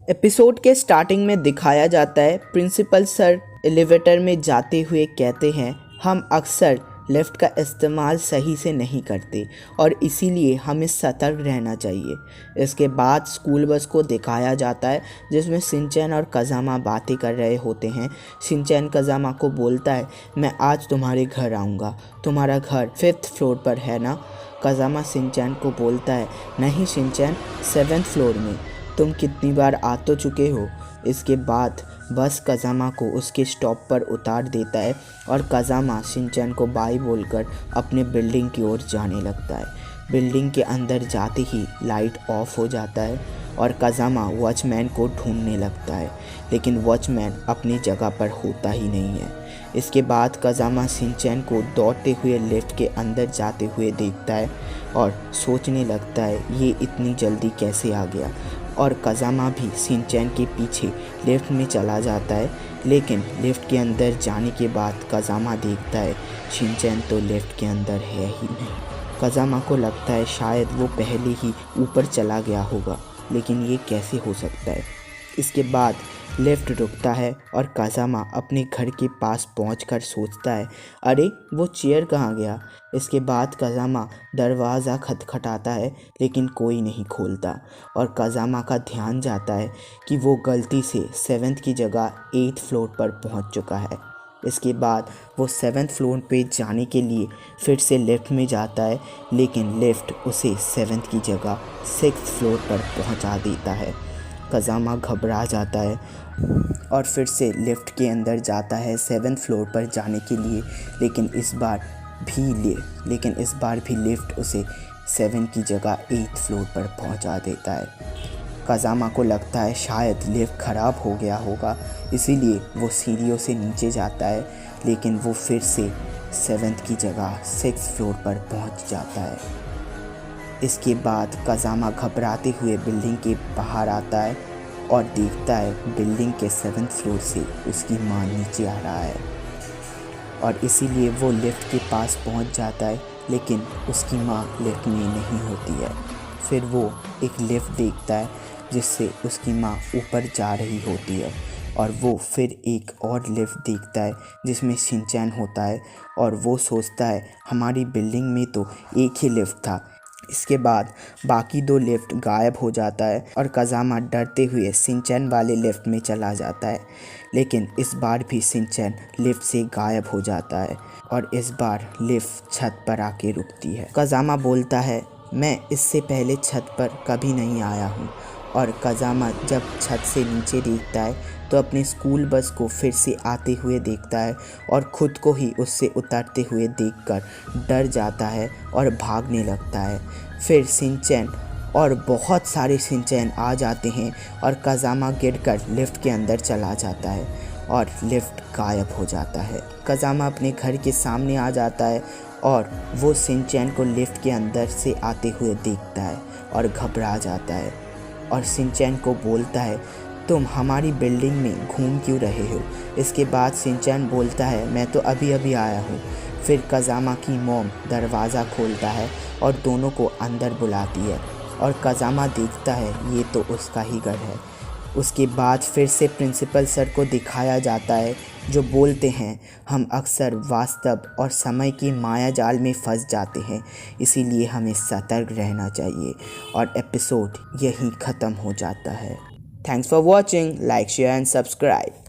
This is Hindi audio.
एपिसोड के स्टार्टिंग में दिखाया जाता है प्रिंसिपल सर एलिवेटर में जाते हुए कहते हैं हम अक्सर लिफ्ट का इस्तेमाल सही से नहीं करते और इसीलिए हमें सतर्क रहना चाहिए। इसके बाद स्कूल बस को दिखाया जाता है जिसमें शिनचैन और कज़ामा बातें कर रहे होते हैं। शिनचैन कज़ामा को बोलता है मैं आज तुम्हारे घर आऊँगा, तुम्हारा घर 5th फ्लोर पर है ना। कज़ामा शिनचैन को बोलता है नहीं शिनचैन, 7th फ्लोर में, तुम कितनी बार आ तो चुके हो। इसके बाद बस कज़ामा को उसके स्टॉप पर उतार देता है और कज़ामा शिनचैन को बाय बोलकर अपने बिल्डिंग की ओर जाने लगता है। बिल्डिंग के अंदर जाते ही लाइट ऑफ हो जाता है और कज़ामा वॉचमैन को ढूंढने लगता है, लेकिन वॉचमैन अपनी जगह पर होता ही नहीं है। इसके बाद कज़ामा शिनचैन को दौड़ते हुए लिफ्ट के अंदर जाते हुए देखता है और सोचने लगता है ये इतनी जल्दी कैसे आ गया। और कज़ामा भी शिनचैन के पीछे लिफ्ट में चला जाता है, लेकिन लिफ्ट के अंदर जाने के बाद कज़ामा देखता है शिनचैन तो लिफ्ट के अंदर है ही नहीं। कज़ामा को लगता है शायद वो पहले ही ऊपर चला गया होगा, लेकिन ये कैसे हो सकता है। इसके बाद लिफ्ट रुकता है और कज़ामा अपने घर के पास पहुंचकर सोचता है अरे वो चेयर कहाँ गया। इसके बाद कज़ामा दरवाज़ा खटखटाता है लेकिन कोई नहीं खोलता और कज़ामा का ध्यान जाता है कि वो गलती से 7th की जगह 8th फ्लोर पर पहुंच चुका है। इसके बाद वो 7th फ्लोर पे जाने के लिए फिर से लिफ्ट में जाता है, लेकिन लिफ्ट उसे 7th की जगह 6th फ्लोर पर पहुंचा देता है। कज़ामा घबरा जाता है और फिर से लिफ्ट के अंदर जाता है 7th फ्लोर पर जाने के लिए, लेकिन इस बार भी लिफ्ट उसे 7 की जगह 8th फ्लोर पर पहुंचा देता है। कज़ामा को लगता है शायद लिफ्ट ख़राब हो गया होगा, इसीलिए वो सीढ़ियों से नीचे जाता है, लेकिन वो फिर से 7th की जगह 6th फ्लोर पर पहुंच जाता है। इसके बाद कज़ामा घबराते हुए बिल्डिंग के बाहर आता है और देखता है बिल्डिंग के 7th फ्लोर से उसकी माँ नीचे आ रहा है और इसीलिए वो लिफ्ट के पास पहुंच जाता है, लेकिन उसकी माँ लिफ्ट में नहीं होती है। फिर वो एक लिफ्ट देखता है जिससे उसकी माँ ऊपर जा रही होती है और वो फिर एक और लिफ्ट देखता है जिसमें शिनचैन होता है और वो सोचता है हमारी बिल्डिंग में तो एक ही लिफ्ट था। इसके बाद बाकी 2 लिफ्ट गायब हो जाता है और कज़ामा डरते हुए शिनचैन वाले लिफ्ट में चला जाता है, लेकिन इस बार भी शिनचैन लिफ्ट से गायब हो जाता है और इस बार लिफ्ट छत पर आके रुकती है। कज़ामा बोलता है मैं इससे पहले छत पर कभी नहीं आया हूँ और कज़ामा जब छत से नीचे देखता है तो अपने स्कूल बस को फिर से आते हुए देखता है और ख़ुद को ही उससे उतरते हुए देखकर डर जाता है और भागने लगता है। फिर शिनचैन और बहुत सारे शिनचैन आ जाते हैं और कज़ामा गिरकर लिफ्ट के अंदर चला जाता है और लिफ्ट गायब हो जाता है। कज़ामा अपने घर के सामने आ जाता है और वो शिनचैन को लिफ्ट के अंदर से आते हुए देखता है और घबरा जाता है और शिनचैन को बोलता है तुम हमारी बिल्डिंग में घूम क्यों रहे हो। इसके बाद शिनचैन बोलता है मैं तो अभी अभी आया हूँ। फिर कज़ामा की मॉम दरवाज़ा खोलता है और दोनों को अंदर बुलाती है और कज़ामा देखता है ये तो उसका ही घर है। उसके बाद फिर से प्रिंसिपल सर को दिखाया जाता है जो बोलते हैं हम अक्सर वास्तव और समय की माया जाल में फंस जाते हैं, इसीलिए हमें सतर्क रहना चाहिए और एपिसोड यहीं ख़त्म हो जाता है। Thanks for watching, like share and subscribe.